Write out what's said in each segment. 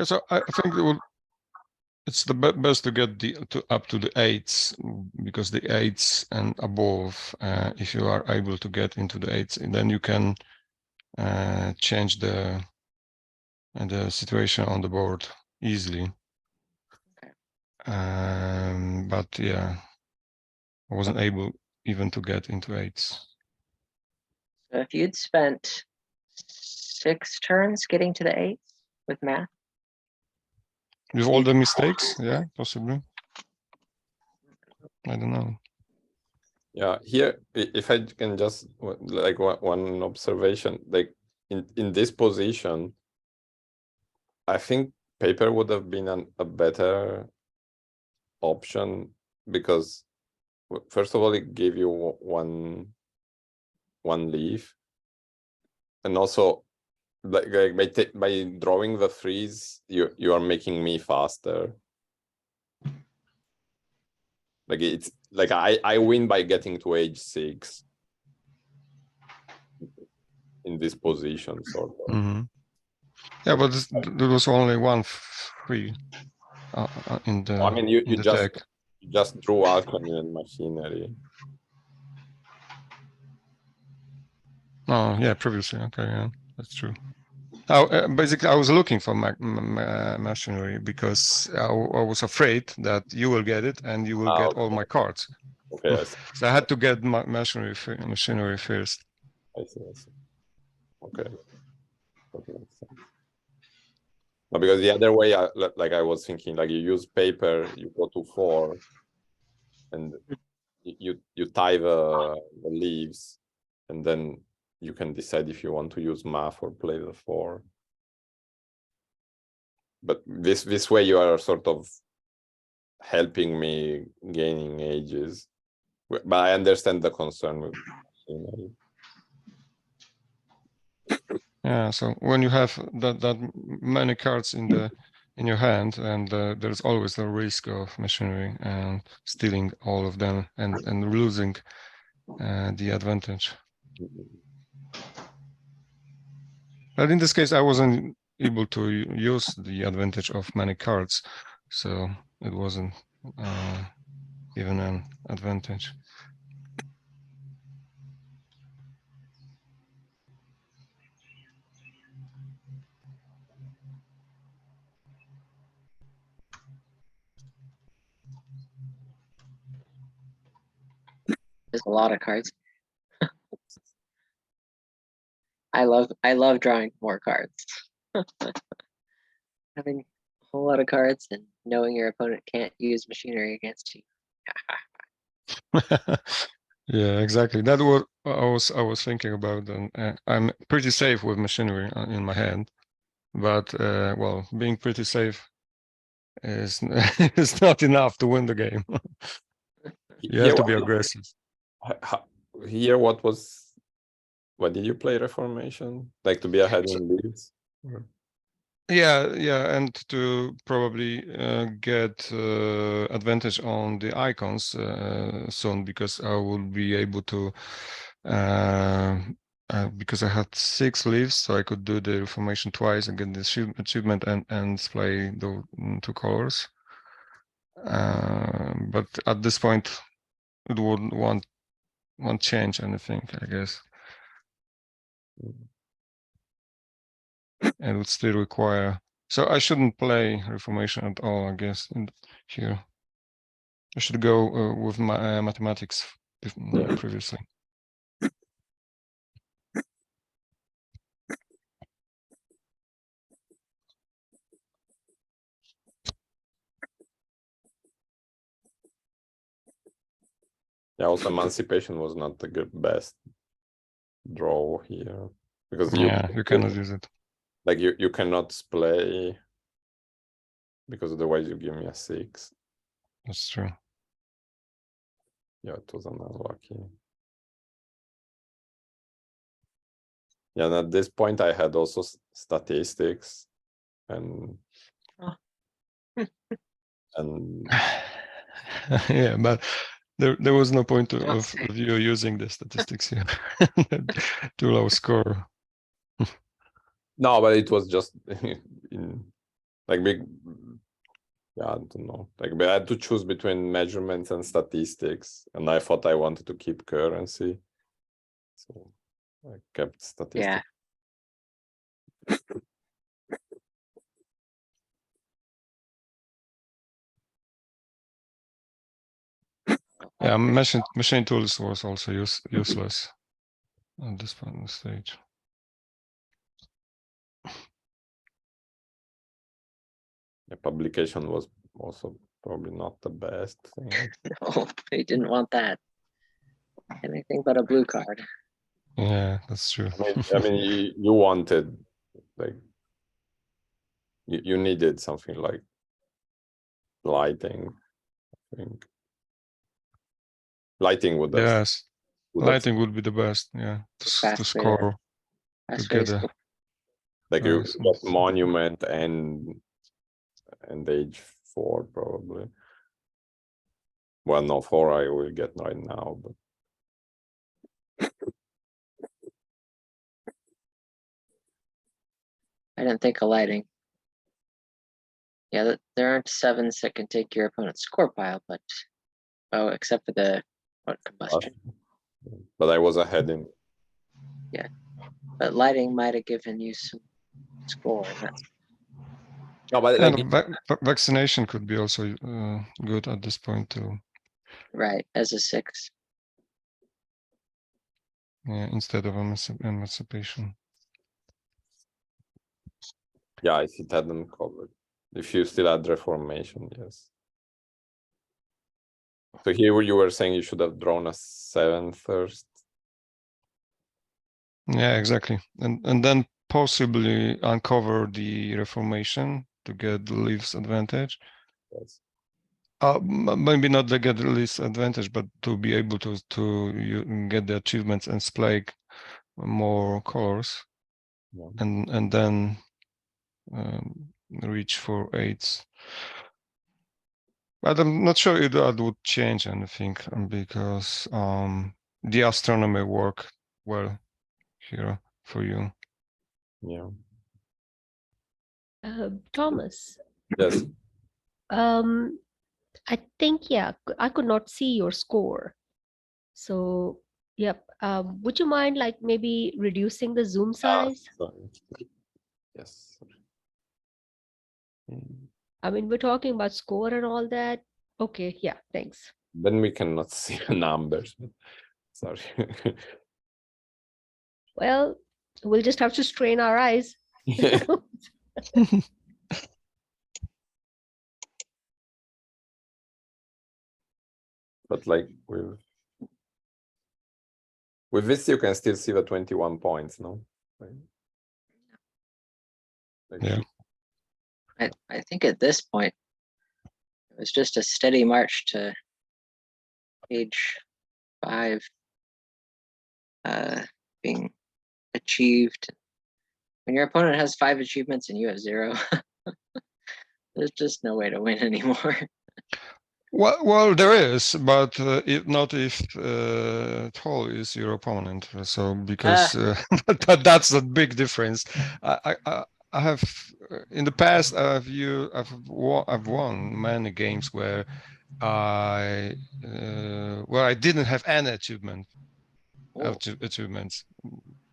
Yeah, so I think it's the best to get up to the 8s, because the 8s and above, if you are able to get into the 8s, and then you can change the situation on the board easily. Okay. But yeah, I wasn't able even to get into 8s. So if you'd spent 6 turns getting to the 8s with math, With all the mistakes, yeah, possibly. I don't know. Yeah, here, if I can just like one observation, like in this position, I think paper would have been a better option, because first of all, it gave you one leaf, and also like by drawing the 3s, you are making me faster. Like it's like I win by getting to h6 in this position, sort of. Mm-hmm. Yeah, but there was only one free in the. I mean, you deck. just drew alchemy and machinery. Oh yeah, previously. Okay, yeah, that's true. Basically, I was looking for machinery because I was afraid that you will get it and you will get all my cards. Okay, I see. So I had to get machinery first. I see. Okay. That makes sense. No, because the other way, I was thinking, like, you use paper, you go to 4, and you tie the leaves, and then you can decide if you want to use math or play the 4. But this way, you are sort of helping me gaining ages. But I understand the concern with machinery. Yeah, so when you have that many cards in your hand, and there's always the risk of machinery and stealing all of them and losing the advantage. But in this case, I wasn't able to use the advantage of many cards, so it wasn't even an advantage. there's a lot of cards. I love drawing more cards. Having a whole lot of cards and knowing your opponent can't use machinery against you. Yeah, exactly. That what I was thinking about, and I'm pretty safe with machinery in my hand, but well, being pretty safe is is not enough to win the game. You have to be aggressive. Here, what did you play Reformation? Like to be ahead in leads? Yeah, and to probably get advantage on the icons soon, because I will be able to, because I had 6 leaves, so I could do the Reformation twice and get the achievement and play the 2 colors. But at this point, it won't change anything, I guess. And would still require. So I shouldn't play Reformation at all, I guess, here. I should go with my mathematics previously. Yeah, also Emancipation was not the best draw here, because you cannot use it. Like you cannot play, because otherwise you give me a 6. That's true. Yeah, it was unlucky. Yeah, and at this point I had also statistics and yeah, but there was no point of you using the statistics here. Too low score. No, but it was just like big. Yeah, I don't know. Like, but I had to choose between measurements and statistics, and I thought I wanted to keep currency, so I kept statistics. Yeah. Yeah, machine tools was also useless at this point in the stage. The publication was also probably not the best thing. No, they didn't want that. Anything but a blue card. Yeah, that's true. I mean, you wanted, like, you needed something like lighting. I think lighting would have. Yes, lighting would be the best. Yeah, to score Fast way to together. score. Like you Nice. got monument and age 4 probably. Well, no, 4 I will get right now, but I didn't think of lighting. Yeah, there aren't 7s that can take your opponent's score pile, but except for the combustion. But I was ahead in. Yeah, but lighting might have given you some score. No, but And like, vaccination could be also good at this point too. Right, as a 6. Yeah, instead of emancipation. yeah, if it hadn't covered, if you still had reformation, yes. So here you were saying you should have drawn a 7 first. Yeah, exactly. And then possibly uncover the reformation to get the leaves advantage. Yes. Maybe not to get the leaves advantage, but to be able to get the achievements and splay more colors, Yeah. and then reach for 8s. But I'm not sure if that would change anything, because the astronomy work well here for you. Yeah. Thomas, Yes. I think, yeah, I could not see your score. So, yep. Would you mind like maybe reducing the zoom size? Yes. I mean, we're talking about score and all that. Okay, yeah, thanks. Then we cannot see the numbers. Sorry. Well, we'll just have to strain our eyes. But like with this, you can still see the 21 points, no? Right. Like, Yeah. I think at this point, it was just a steady march to age 5 being achieved. When your opponent has 5 achievements and you have 0, there's just no way to win anymore. Well, there is, but not if thwol is your opponent. So because that's a big difference. I have in the past I've won many games where I didn't have any achievements,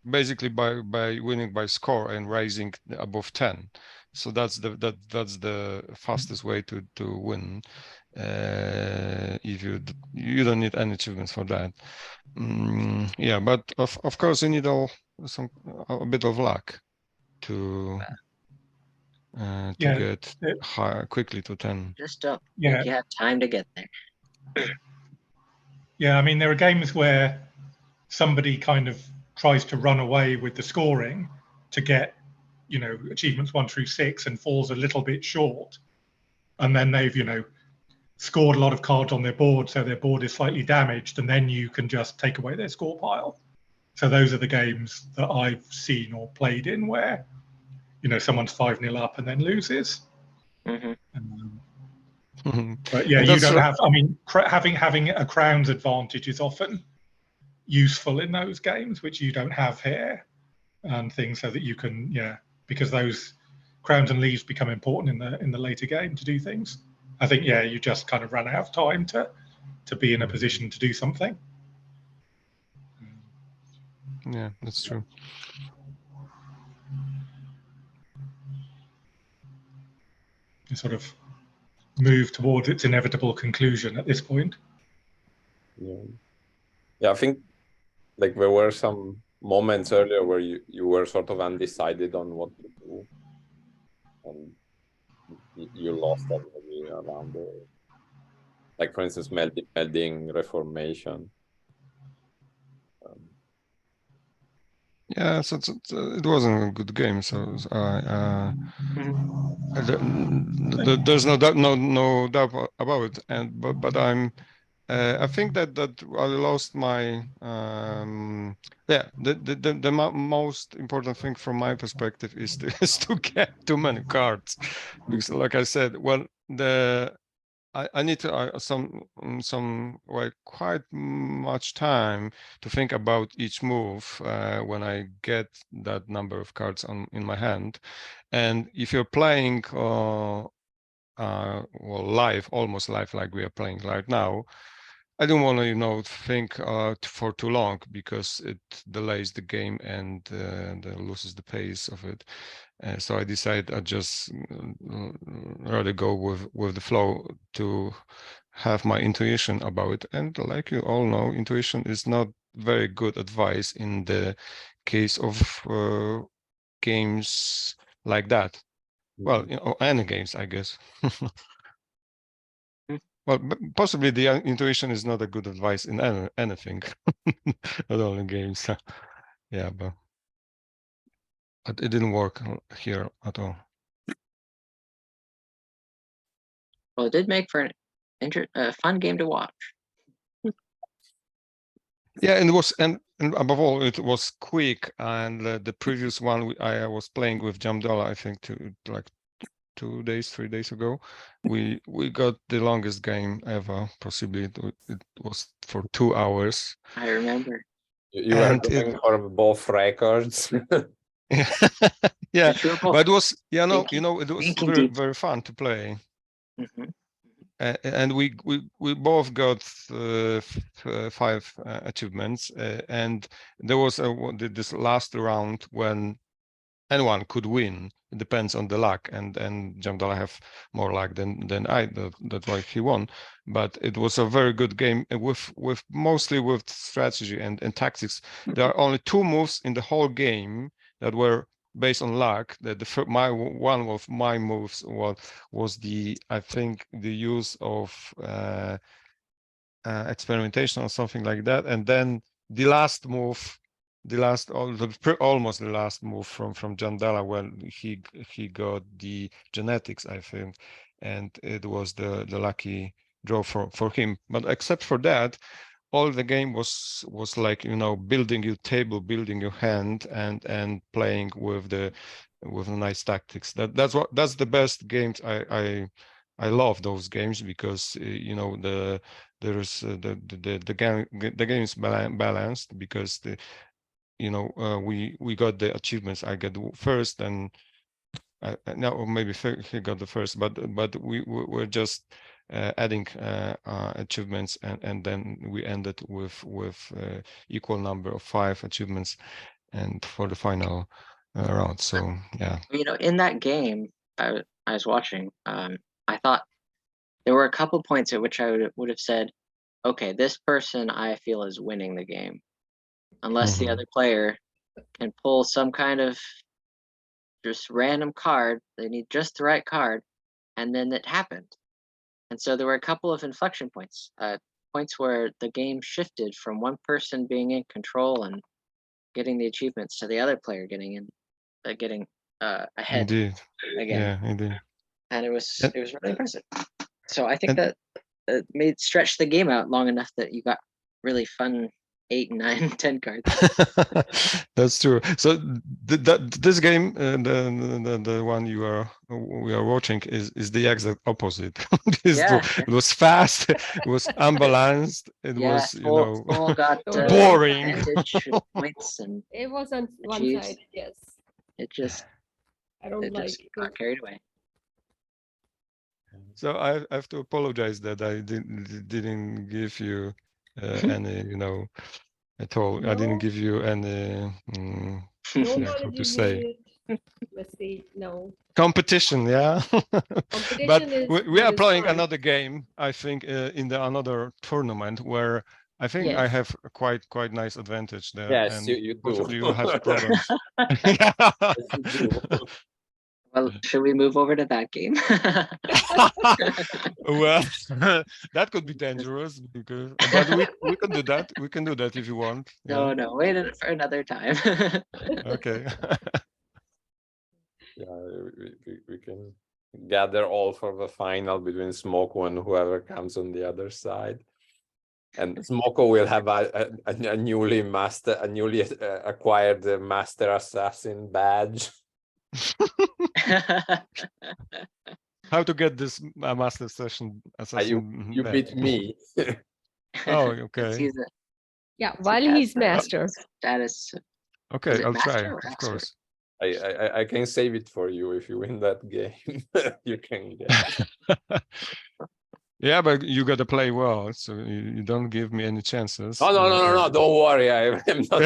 basically by winning by score and rising above 10. So that's the fastest way to win. If you don't need any achievements for that. Yeah, but of course you need a bit of luck to get high quickly to 10. Just don't think you have time to get there. Yeah, I mean, there are games where somebody kind of tries to run away with the scoring to get, achievements 1 through 6 and falls a little bit short. And then they've, scored a lot of cards on their board, so their board is slightly damaged, and then you can just take away their score pile. So those are the games that I've seen or played in where, someone's 5-0 up and then loses. Mm-hmm. But yeah, you don't have. I mean, having a crown's advantage is often useful in those games, which you don't have here, and things, so that you can, because those crowns and leaves become important in the later game to do things. I think, yeah, you just kind of run out of time to be in a position to do something. Yeah, that's true. You sort of move towards its inevitable conclusion at this point. Yeah, I think like there were some moments earlier where you were sort of undecided on what to do, and you lost that maybe around like for instance melding reformation. Yeah, so it wasn't a good game. So there's no doubt, no doubt about it. And but I think that I lost my yeah. The most important thing from my perspective is to get too many cards, because like I said, well, I need to some like quite much time to think about each move when I get that number of cards in my hand. And if you're playing well, live, almost live, like we are playing right now, I don't want to, think for too long, because it delays the game and loses the pace of it. So I decided I just rather go with the flow to have my intuition about it. And like you all know, intuition is not very good advice in the case of games like that. Well, any games, I guess. Well, possibly the intuition is not a good advice in anything, not only games. Yeah, but it didn't work here at all. Well, it did make for a fun game to watch. Yeah, and it was, and above all, it was quick. And the previous one I was playing with Jamdala, I think, like 2 days, 3 days ago, we got the longest game ever. Possibly it was for 2 hours. I remember. You were going for both records. Yeah, But you were both but it was, it was thinking very, deep. very fun to play. Mhm. And we both got 5 achievements, and there was this last round when anyone could win. It depends on the luck, and Jamdala have more luck than I. That's why he won. But it was a very good game with mostly with strategy and tactics. There are only 2 moves in the whole game that were based on luck. That one of my moves was I think the use of experimentation or something like that, and then the last move, almost the last move from Jandala, when he got the genetics, I think, and it was the lucky draw for him. But except for that, all the game was like, building your table, building your hand, and playing with the nice tactics. That's the best games. I love those games, because the game is balanced, because we got the achievements. I got first, and no, maybe he got the first, but we were just adding achievements, and then we ended with equal number of 5 achievements, and for the final round. So yeah. In that game, I was watching. I thought there were a couple points at which I would have said, okay, this person I feel is winning the game, unless the other player can pull some kind of just random card. They need just the right card, and then it happened. And so there were a couple of inflection points, points where the game shifted from one person being in control and getting the achievements to the other player getting ahead. Indeed. Again. Yeah, indeed. And it was really impressive. So I think that it stretched the game out long enough that you got really fun 8, 9, 10 cards. That's true. So this game, the one we are watching, is the exact opposite. It was fast. It was unbalanced. It was thwol got boring. advantage points, and It was on one achieves. side, yes. It just I don't It just like got carried away. So I have to apologize that I didn't give you any, at all. I didn't No. give you any, No how to apologies say, needed. Messy. No. competition. Yeah. But Competition is we are what is playing fun. another game, I think, in the another tournament where I think I Yes. have a quite nice advantage there. Yes, And you do. possibly you have problems. Yes, you do. Well, should we move over to that game? Well, that could be dangerous because, but we can do that. We can do that if you want. No, Yeah. no, wait for another time. Okay. Yeah, we can gather all for the final between ssmoku and whoever comes on the other side. And ssmoku will have a newly acquired master assassin badge. How to get this master session assassin You badge? beat me. Oh, Let's okay. use it. Yeah, Let's while use that he's for master. Status. Okay, Is it I'll master try, or of master? course. I can save it for you if you win that game. You can get. Yeah, but you got to play well, so you don't give me any chances. Oh no! Don't worry, I am not.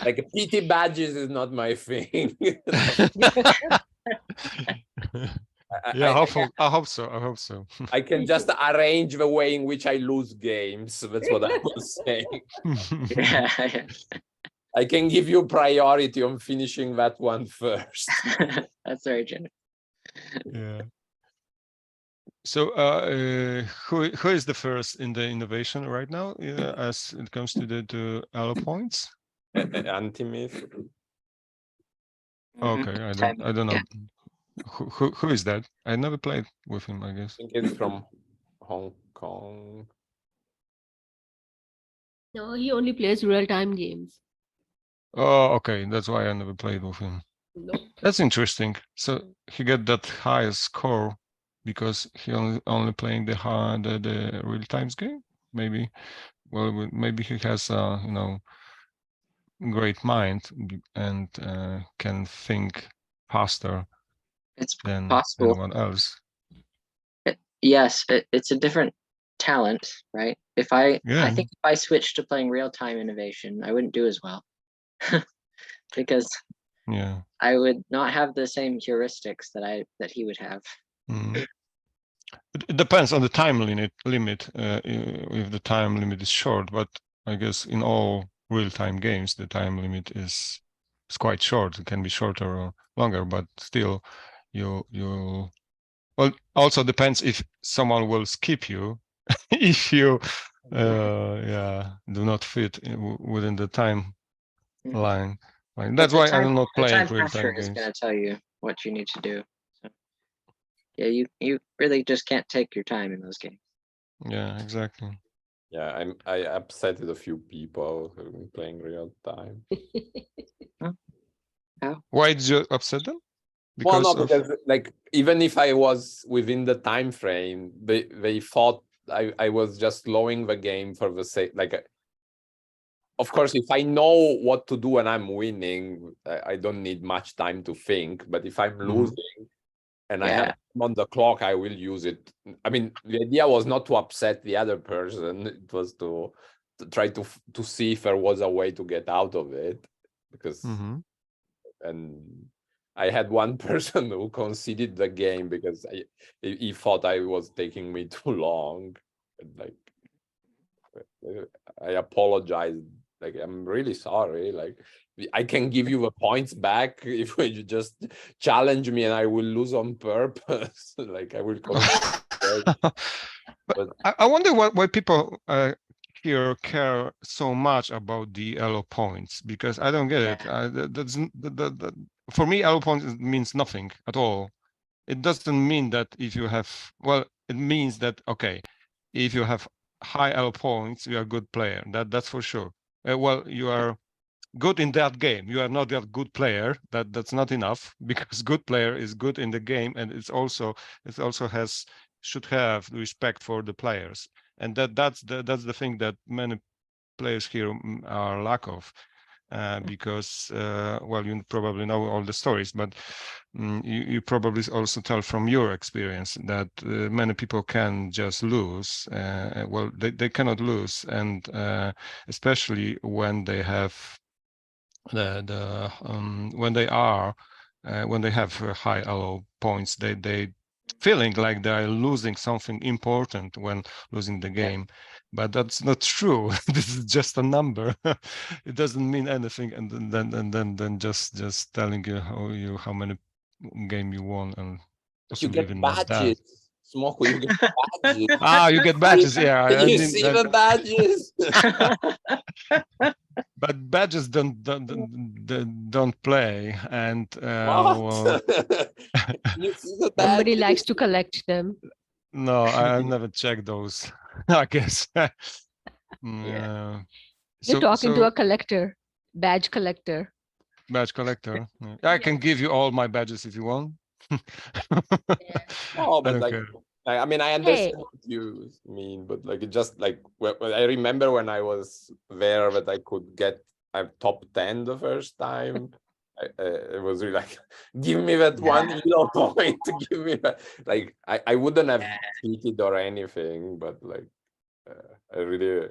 Like PT badges is not my thing. Yeah, I hope so. I hope so. I can just arrange the way in which I lose games. That's what I was saying. Yeah, I can give you priority on finishing that one first. that's very generous. Yeah. So, who is the first in the innovation right now, as it comes to the elo points? Antimyth. Okay, I don't know. Who is that? I never played with him, I guess. I think it's from Hong Kong. No, he only plays real-time games. Oh, okay, that's why I never played with him. Nope. That's interesting. So he got that highest score because he only playing the real times game. Maybe, well, maybe he has great mind and can think faster It's than possible. anyone else. Yes, it's a different talent, right? I Yeah. think if I switched to playing real-time innovation, I wouldn't do as well. Because Yeah. I would not have the same heuristics that he would have. Mm. It depends on the time limit. If the time limit is short, but I guess in all real-time games, the time limit is quite short. It can be shorter or longer, but still, you well, also depends if someone will skip you if you do not fit within the time line. Like, that's why I'm not The playing time real-time pressure is games. going to tell you what you need to do. So, yeah, you really just can't take your time in those games. Yeah, exactly. Yeah, I upsetted a few people who've been playing real time. Why did you upset them? Well, no, because like even if I was within the time frame, they thought I was just slowing the game for the sake. Like, of course, if I know what to do and I'm winning, I don't need much time to think. But if I'm losing and I have time on the clock, I will use it. I mean, the idea was not to upset the other person; it was to try to see if there was a way to get out of it. Because and I had one person who conceded the game because he thought I was taking me too long. Like, I apologized. Like, I'm really sorry. Like, I can give you the points back if you just challenge me, and I will lose on purpose. Like, I will come. But I wonder why people here care so much about the elo points, because I don't get it. For me, elo points means nothing at all. It doesn't mean that if you have, well, it means that, okay, if you have high elo points, you are a good player. That's for sure. Well, you are good in that game. You are not that good player. That's not enough, because good player is good in the game, and it also should have respect for the players, and that's the thing that many players here are lack of. because well, you probably know all the stories, but you probably also tell from your experience that many people can just lose. Well, they cannot lose, and especially when they have when they have high allo points, they feeling like they are losing something important when losing the game, but that's not true. This is just a number. It doesn't mean anything, and then just telling you how many game you won, and But you possibly get even not that. badges. ''Smoku, you get badges. You get badges. Yeah, I you mean, see the badges. but badges don't play, and What? you see the Somebody badges. likes to collect them. no, I never checked those. I guess. Yeah. You're talking to a collector, badge collector. Badge collector. Yeah. I can give you all my badges if you want. Oh, I but don't like, care. I mean, I understand what you mean, but like, it just like, well, I remember when I was there that I could get top 10 the first time. It was really like, give me that one elo point, give me that. Like, I wouldn't have cheated or anything, but like, I really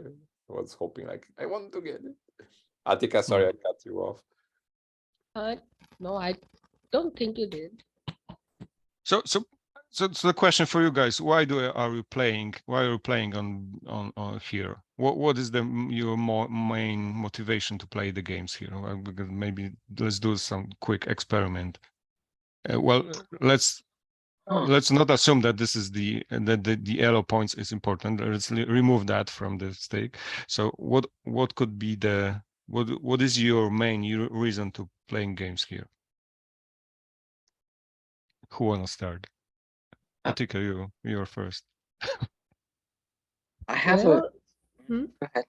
was hoping, like, I want to get it. Attica, sorry, I cut you off. No, I don't think you did. So the question for you guys: Why are you playing? Why are you playing on here? What is your main motivation to play the games here? Well, because maybe let's do some quick experiment. Well, let's not assume that this is the elo points is important. Let's remove that from the stake. So what could be what is your main reason to playing games here? Who wanna start? Attica, you're first. I have Well, Go ahead.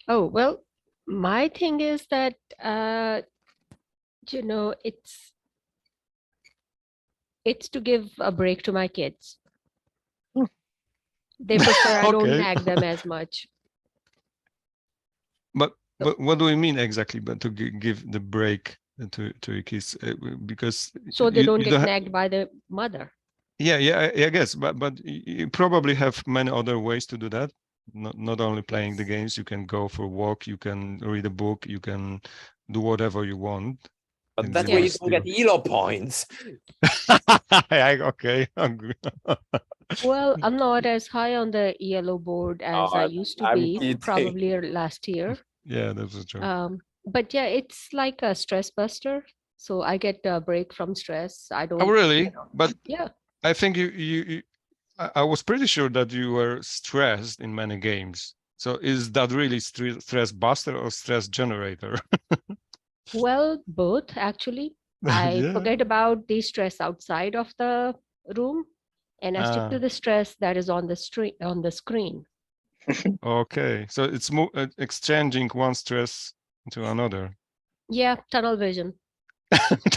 oh, well, my thing is that, you know, it's to give a break to my kids. They prefer I don't Okay. nag them as much. But what do we mean exactly? But to give the break to your kids, because So they don't you get nagged by the mother. Yeah, I guess, but you probably have many other ways to do that. Not only playing the games, you can go for a walk, you can read a book, you can do whatever you want. But and that's they where will you don't get elo points. Okay, hungry. Well, I'm not as high on the ELO board as I used to I'm be, kidding. probably last year. Yeah, that was true. But yeah, it's like a stress buster. So I get a break from stress. I don't. Oh, really? You know, But yeah. I think I was pretty sure that you were stressed in many games. So is that really stress buster or stress generator? Well, both actually. I Yeah. forget about the stress outside of the room, and I stick to the stress that is on the screen. Okay, so it's exchanging one stress to another. Yeah, tunnel vision.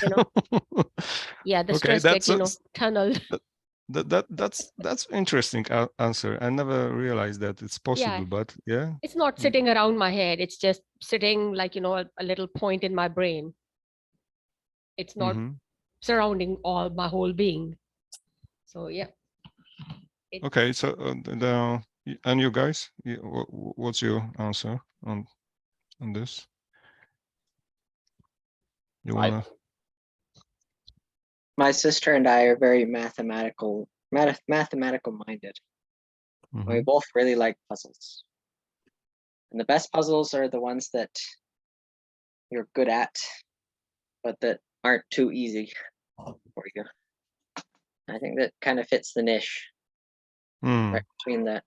You know. Yeah, the Okay, stress get tunneled. that's interesting answer. I never realized that it's possible, Yeah. but yeah. It's not sitting around my head. It's just sitting like, a little point in my brain. It's not surrounding all my whole being. So yeah. Okay, so and you guys, what's your answer on this? You wanna? My sister and I are very mathematical minded. We both really like puzzles. And the best puzzles are the ones that you're good at, but that aren't too easy for you. I think that kind of fits the niche. Right between that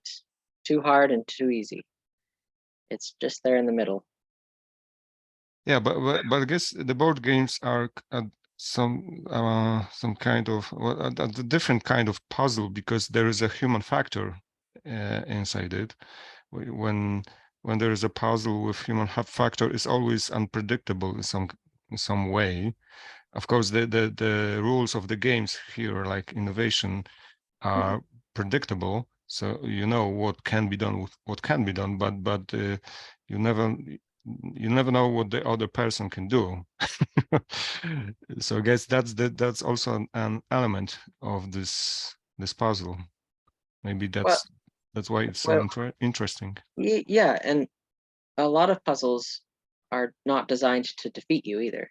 too hard and too easy. It's just there in the middle. Yeah, but I guess the board games are some kind of a different kind of puzzle, because there is a human factor inside it. When there is a puzzle with human factor, it's always unpredictable in some way. Of course, the rules of the games here, like innovation, are predictable, so you know what can be done with what can be done, but you never know what the other person can do. So I guess that's also an element of this puzzle. Maybe that's why it's so interesting. Yeah, and a lot of puzzles are not designed to defeat you either.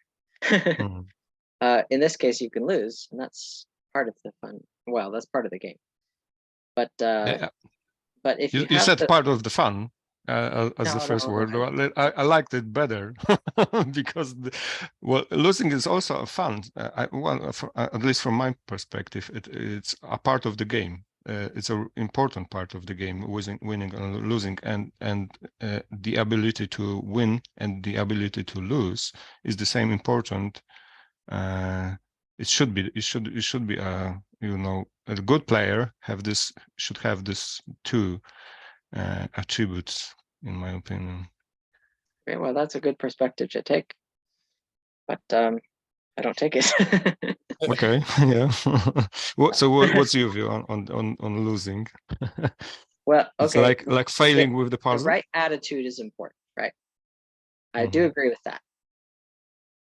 In this case, you can lose, and that's part of the fun. Well, that's part of the game. But Yeah. but if You have said the, part of the fun as the first no, word. I liked it better because losing is also a fun. At least from my perspective, it's a part of the game. It's an important part of the game, winning and losing, and the ability to win and the ability to lose is the same important. It should be a a good player should have this two attributes, in my opinion. Okay, well, that's a good perspective to take, but I don't take it. Okay, yeah. What's your view on losing? Well, It's okay, like failing with the the puzzle. right attitude is important, right? I do agree with that.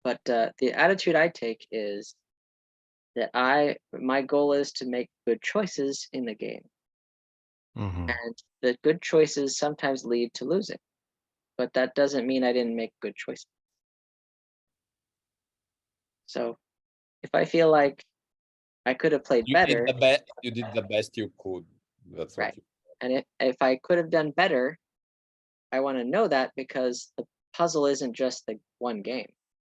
But the attitude I take is that my goal is to make good choices in the game. And the good choices sometimes lead to losing, but that doesn't mean I didn't make good choices. So if I feel like I could have played better, you did the best you could. That's right. what And if I could have done better, I want to know that, because the puzzle isn't just the one game.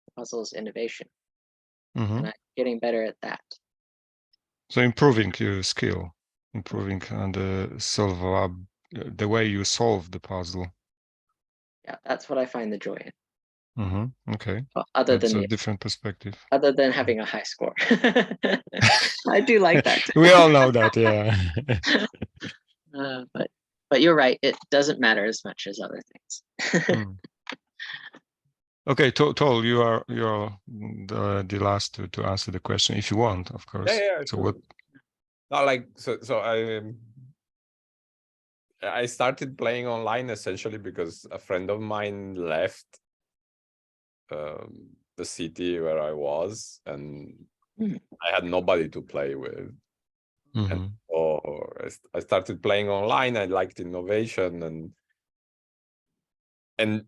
The puzzle is innovation. And I'm getting better at that. So improving your skill, improving the way you solve the puzzle. Yeah, that's what I find the joy in. Okay. Well, other That's than a different perspective. Other than having a high score. I do like that. We all know that, yeah. But you're right. It doesn't matter as much as other things. Okay, thwol, you're the last to answer the question, if you want, of course. Yeah. So what? Not like so I started playing online essentially because a friend of mine left the city where I was, and I had nobody to play with. And so I started playing online. I liked innovation, and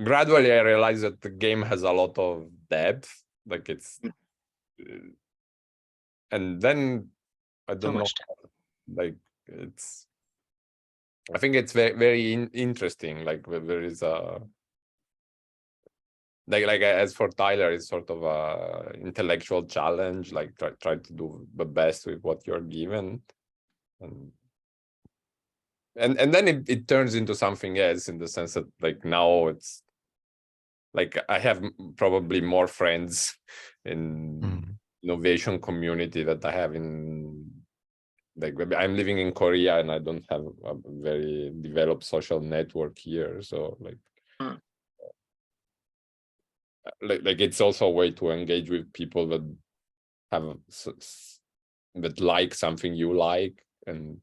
gradually I realized that the game has a lot of depth. Like it's, and then I don't know, like it's. I think it's very, very interesting. Like there is a like as for Tyler, it's sort of a intellectual challenge. Like try to do the best with what you're given, and then it turns into something else, in the sense that like now it's like I have probably more friends in innovation community that I have in. Like I'm living in Korea and I don't have a very developed social network here, so like it's also a way to engage with people that have that like something you like, and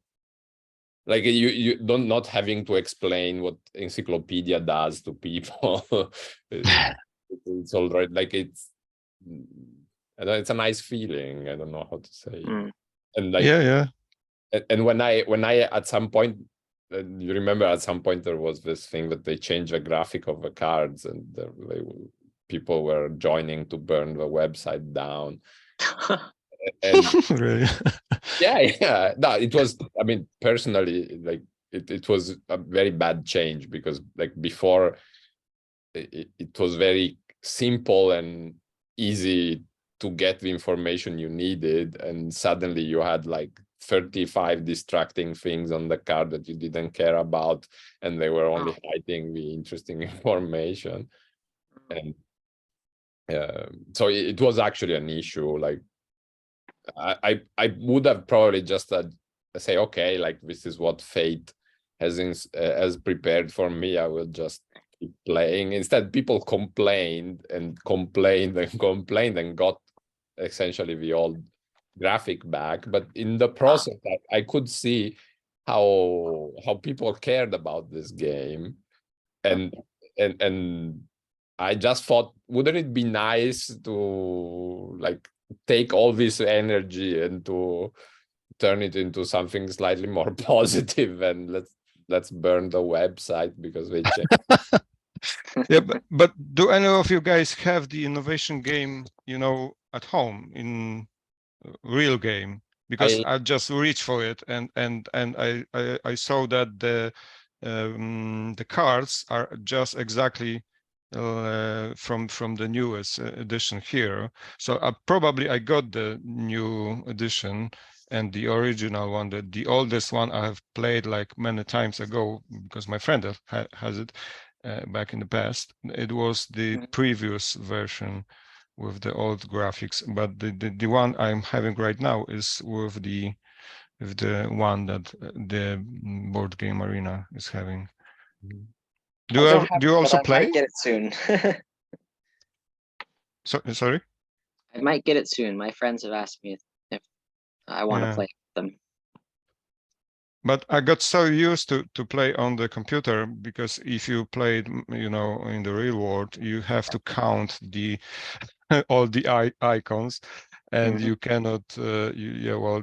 like you don't not having to explain what encyclopedia does to people. It's all right. Like it's a nice feeling. I don't know how to say. And like yeah. And when I at some point, you remember at some point there was this thing that they changed the graphic of the cards, and people were joining to burn the website down. And really? yeah. No, it was. I mean, personally, like it was a very bad change, because like before, it was very simple and easy to get the information you needed, and suddenly you had like 35 distracting things on the card that you didn't care about, and they were only hiding the interesting information. And so it was actually an issue. Like I would have probably just say, okay, like this is what fate has prepared for me. I will just keep playing. Instead, people complained and got essentially the old graphic back. But in the process, I could see how people cared about this game, and I just thought, wouldn't it be nice to like take all this energy and to turn it into something slightly more positive, and let's burn the website because they changed. Yeah, but do any of you guys have the innovation game, at home in real game? Because I just reached for it, and I saw that the cards are just exactly from the newest edition here. So probably I got the new edition, and the original one, the oldest one, I have played like many times ago because my friend has it back in the past. It was the previous version with the old graphics, but the one I'm having right now is with the one that the Board Game Arena is having. Do you also play? I might get it soon. Sorry? I might get it soon. My friends have asked me if I want to play them. But I got so used to play on the computer, because if you played, in the real world, you have to count all the icons, and you cannot. Well,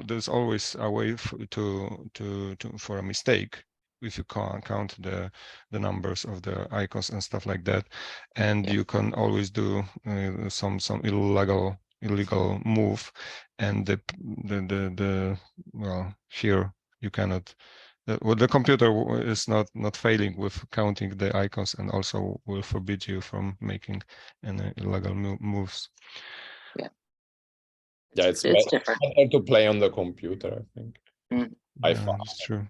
there's always a way for a mistake if you can't count the numbers of the icons and stuff like that, and you can always do some illegal move, and well, here you cannot. The computer is not failing with counting the icons, and also will forbid you from making any illegal moves. Yeah, it's different. better to play on the computer, I think. That's true.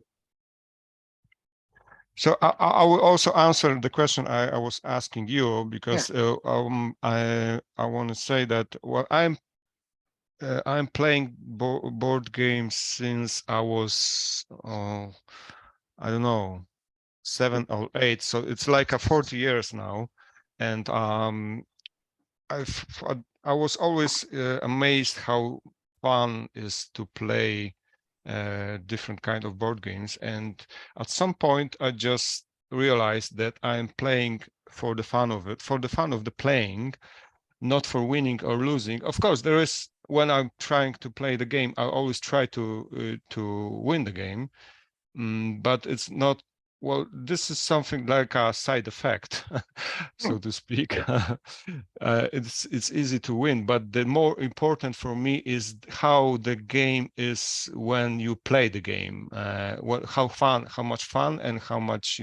So I will also answer the question I was asking you, because I want to say that I'm playing board games since I was I don't know, 7 or 8, so it's like 40 years now, and I was always amazed how fun is to play different kind of board games, and at some point I just realized that I'm playing for the fun of it, for the fun of the playing, not for winning or losing. Of course, there is, when I'm trying to play the game, I always try to win the game, but it's not. Well, this is something like a side effect, so to speak. It's easy to win, but the more important for me is how the game is when you play the game. How much fun, and how much,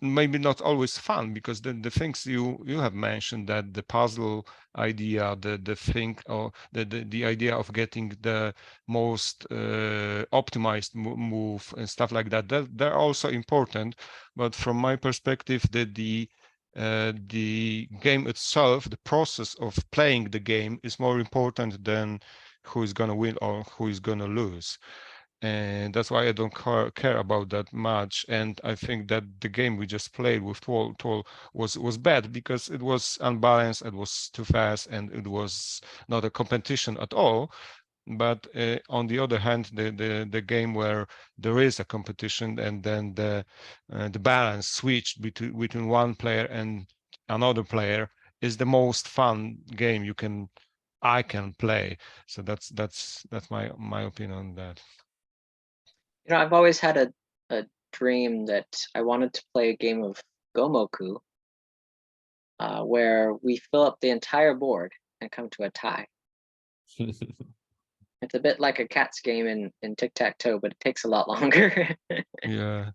maybe not always fun, because the things you have mentioned, that the puzzle idea, the thing, or the idea of getting the most optimized move and stuff like that, they're also important. But from my perspective, the game itself, the process of playing the game, is more important than who is going to win or who is going to lose. And that's why I don't care about that much. And I think that the game we just played with thwol was bad, because it was unbalanced, it was too fast, and it was not a competition at all. But on the other hand, the game where there is a competition, and then the balance switched between one player and another player, is the most fun game I can play. So that's my opinion on that. I've always had a dream that I wanted to play a game of Gomoku, where we fill up the entire board and come to a tie. It's a bit like a cat's game in tic-tac-toe, but it takes a lot longer. Yeah.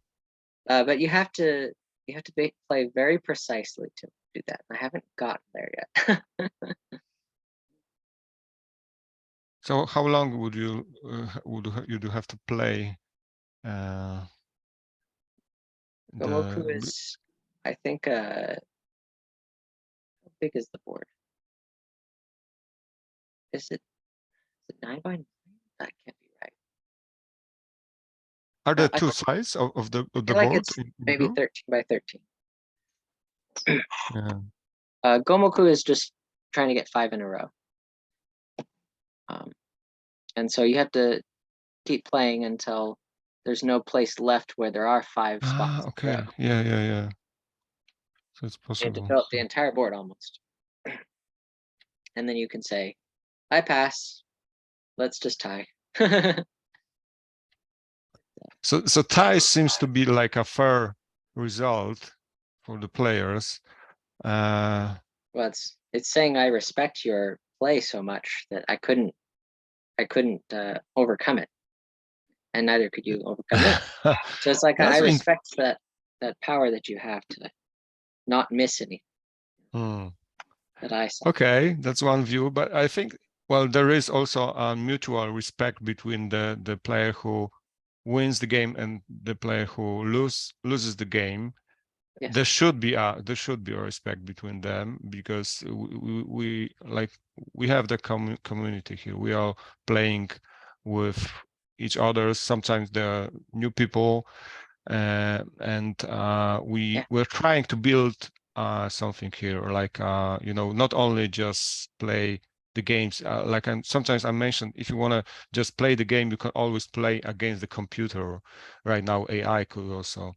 But you have to play very precisely to do that. I haven't gotten there yet. So how long would you have to play? Gomoku is, I think, how big is the board? Is it 9 by 9? That can't be right. Are there two sides of the board? Like it's maybe 13 by 13. Yeah. Gomoku is just trying to get 5 in a row. And so you have to keep playing until there's no place left where there are 5 spots. Ah, to okay. go. Yeah. So it's You have to possible. fill up the entire board almost. And then you can say, I pass. Let's just tie. So tie seems to be like a fair result for the players. Well, it's saying I respect your play so much that I couldn't overcome it, and neither could you overcome it. So it's like I That's respect that power that you have to not miss any that I saw. Okay, that's one view, but I think, well, there is also a mutual respect between the player who wins the game and the player who loses the game. Yes. There should be a respect between them, because we have the community here. We are playing with each other. Sometimes there are new people, and we're trying to build something here, like not only just play the games, like sometimes I mentioned, if you want to just play the game, you can always play against the computer. Right now AI could also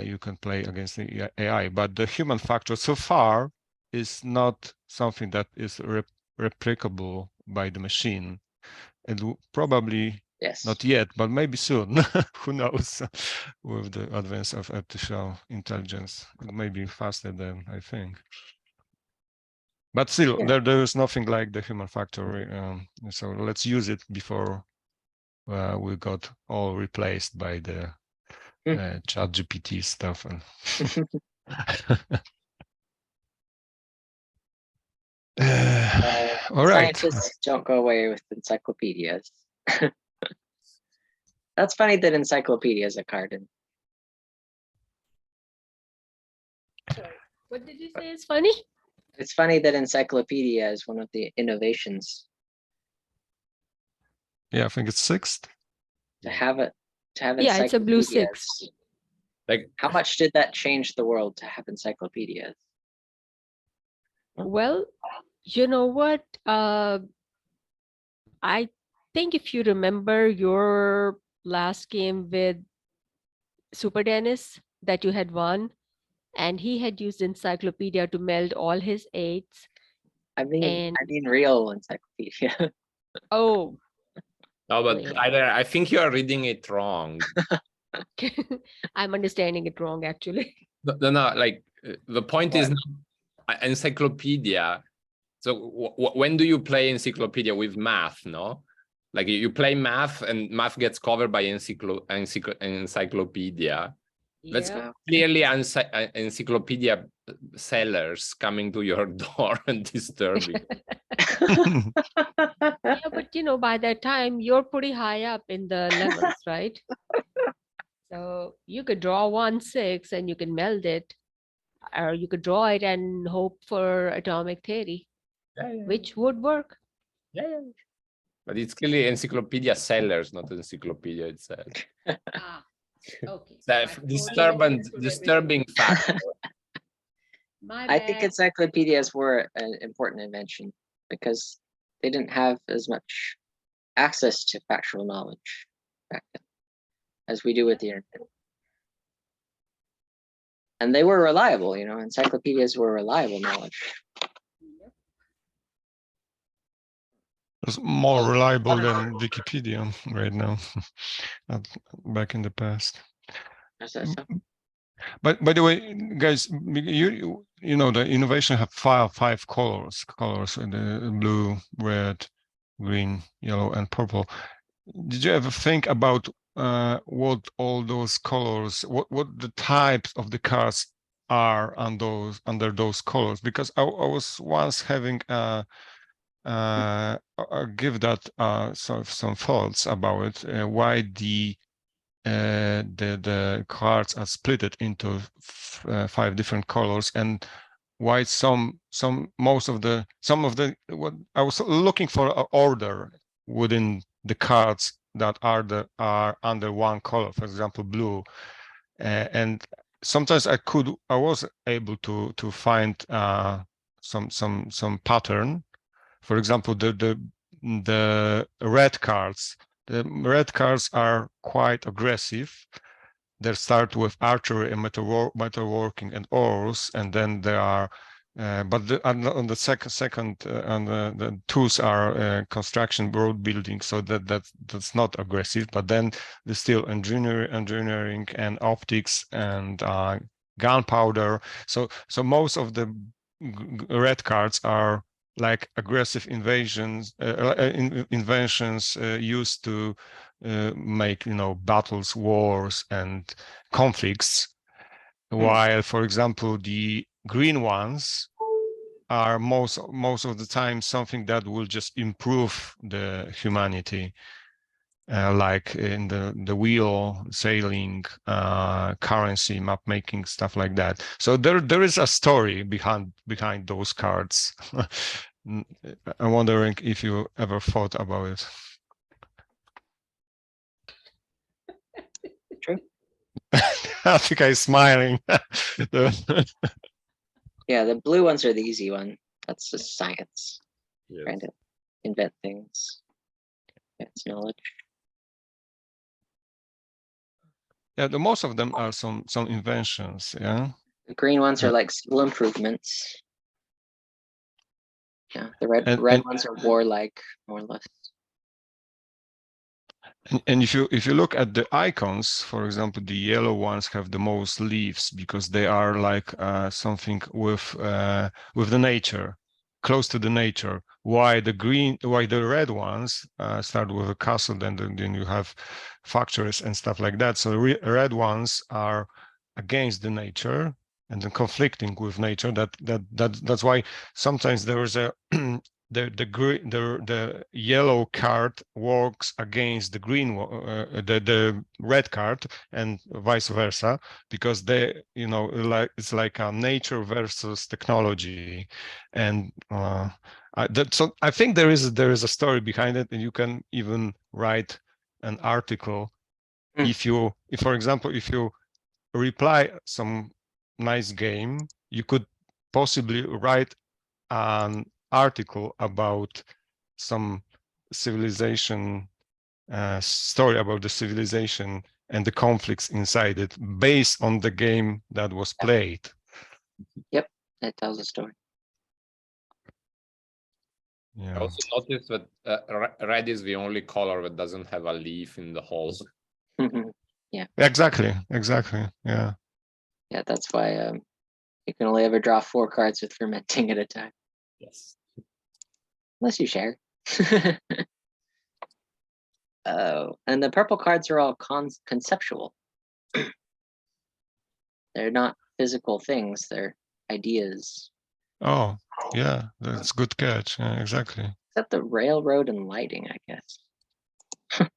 you can play against the AI, but the human factor so far is not something that is replicable by the machine. And probably not yet, but maybe soon. Who knows? With the advance of artificial intelligence, it may be faster than I think. But still, there is nothing like the human factor. So let's use it before we got all replaced by the chat GPT stuff. And all right. Scientists don't go away with encyclopedias. That's funny that encyclopedia is a card. What did you say is funny? It's funny that encyclopedia is one of the innovations. Yeah, I think it's 6th. To have it, Yeah, it's a blue 6. Like, how much did that change the world to have encyclopedias? Well, you know what? I think if you remember your last game with Super Dennis that you had won, and he had used encyclopedia to meld all his 8s. I mean real encyclopedia. Oh. No, but yeah. Tyler, I think you are reading it wrong. I'm understanding it wrong, actually. No, like the point is not encyclopedia. So when do you play encyclopedia with math? No, like you play math and math gets covered by encyclopedia. That's clearly encyclopedia sellers coming to your door and disturbing. Yeah, but by that time you're pretty high up in the levels, right? So you could draw 1 6 and you can meld it, or you could draw it and hope for atomic theory, which would work. Yeah. But it's clearly encyclopedia sellers, not encyclopedia itself. Okay. Disturbing factor. I think encyclopedias were an important invention because they didn't have as much access to factual knowledge back then as we do with the internet. And they were reliable, encyclopedias were reliable knowledge. It's more reliable than Wikipedia right now, back in the past. But by the way, guys, you know the innovation have five colors, the blue, red, green, yellow, and purple. Did you ever think about what all those colors, what the types of the cards are under those colors? Because I was once having I'll give that some thoughts about it, why the cards are split into 5 different colors, and why some of the what I was looking for an order within the cards that are under one color, for example blue, and sometimes I was able to find some pattern. For example, the red cards The red cards are quite aggressive. They start with archery and metalworking and ores, and then there are, but on the second, the tools are construction, road building, so that's not aggressive. But then there's still engineering and optics and gunpowder. So most of the red cards are like aggressive invasions, inventions used to make, battles, wars, and conflicts. While, for example, the green ones are most of the time something that will just improve the humanity, like in the wheel, sailing, currency, map making, stuff like that. So there is a story behind those cards. I'm wondering if you ever thought about it. True. I think I'm smiling. Yeah, the blue ones are the easy one. That's just science. Yes. Trying to invent things. It's knowledge. Yeah, the most of them are some inventions. Yeah. The green ones are like skill improvements. Yeah, the red And ones are warlike, more or less. And if you look at the icons, for example, the yellow ones have the most leaves because they are like something with the nature, close to the nature. Why the red ones start with a castle, then you have factories and stuff like that. So red ones are against the nature and then conflicting with nature. That's why sometimes there is a the yellow card works against the green the red card, and vice versa, because it's like a nature versus technology. And so I think there is a story behind it, and you can even write an article if for example, if you reply some nice game, you could possibly write an article about some civilization, story about the civilization and the conflicts inside it based on the game that was played. Yep, it tells a story. I Yeah, also noticed that red is the only color that doesn't have a leaf in the holes. exactly. Yeah. Yeah, that's why you can only ever draw 4 cards with fermenting at a time. Yes. Unless you share. Oh, and the purple cards are all conceptual. They're not physical things, they're ideas. Oh, yeah, that's good catch. Yeah, exactly. Except the railroad and lighting, I guess.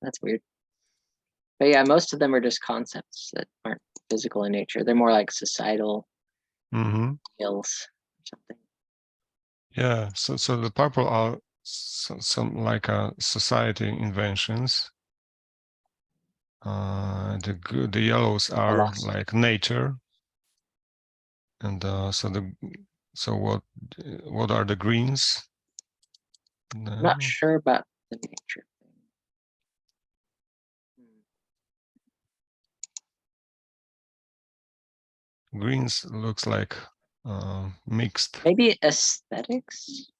That's weird. But yeah, most of them are just concepts that aren't physical in nature. They're more like societal skills or something. Yeah, so the purple are some like society inventions. The yellows are Philosophy. like nature, and so what are the greens? I'm not sure about the nature thing. Greens looks like mixed. Maybe aesthetics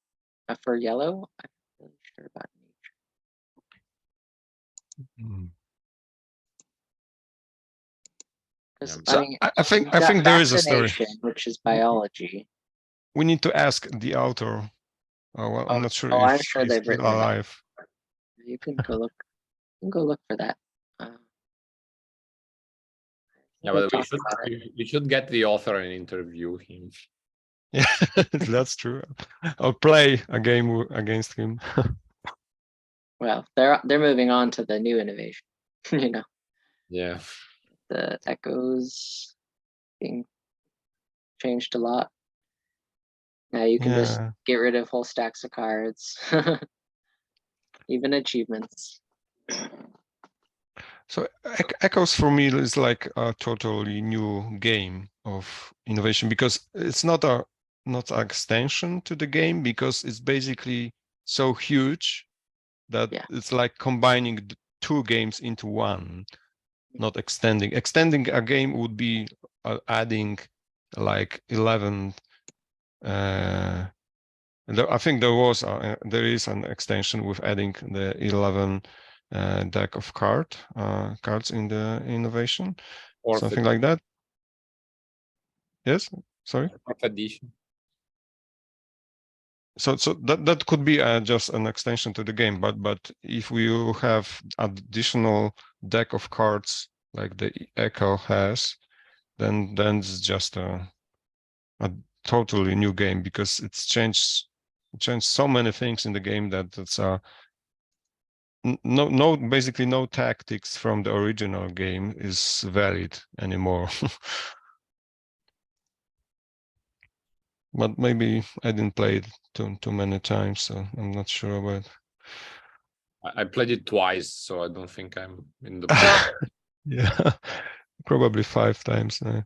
for yellow. I'm not really sure about nature. Mm. 'Cause, Yeah. I mean, I think you've got there is a story. fascination, which is biology. We need to ask the author. Well, I'm not sure if I'm sure he's they've still written about it. alive. You can go look. You can go look for that. Yeah, We'll but talk about we should get the author and interview him. Yeah, that's true. I'll play a game against him. Well, they're moving on to the new innovation. You know, Yeah. the echoes being changed a lot. Now you can just Yeah. get rid of whole stacks of cards, even achievements. So Echoes for me is like a totally new game of innovation, because it's not an extension to the game, because it's basically so huge that Yeah. it's like combining two games into one, not extending. Extending a game would be adding like 11. I think there is an extension with adding the 11 deck of cards in the innovation, Or something like that. Yes, sorry. edition. So that could be just an extension to the game, but if we have additional deck of cards like the Echo has, then it's just a totally new game, because it's changed so many things in the game that it's basically no tactics from the original game is valid anymore. But maybe I didn't play it too many times, so I'm not sure about. I played it twice, so I don't think I'm in the. Yeah, probably 5 times. Well,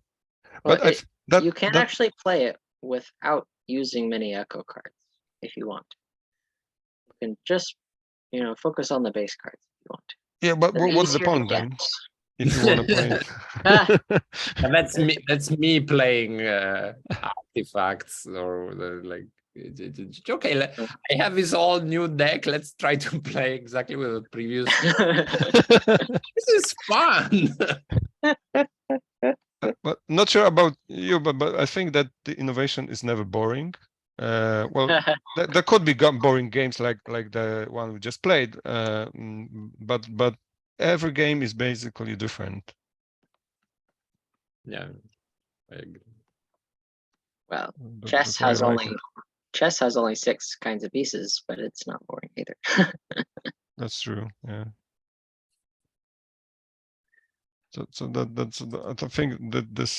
But you can actually play it without using many echo cards if you want. You can just, focus on the base cards if you want to. Yeah, but They're what's the easier to point get. then? If you want to play it. And that's me playing artifacts or like. Okay, I have this all new deck. Let's try to play exactly with the previous. This is fun. But not sure about you, but I think that the innovation is never boring. Well, there could be boring games like the one we just played, but every game is basically different. Yeah, I agree. Well, That's why I like it. chess has only 6 kinds of pieces, but it's not boring either. That's true. Yeah. So that's I think that this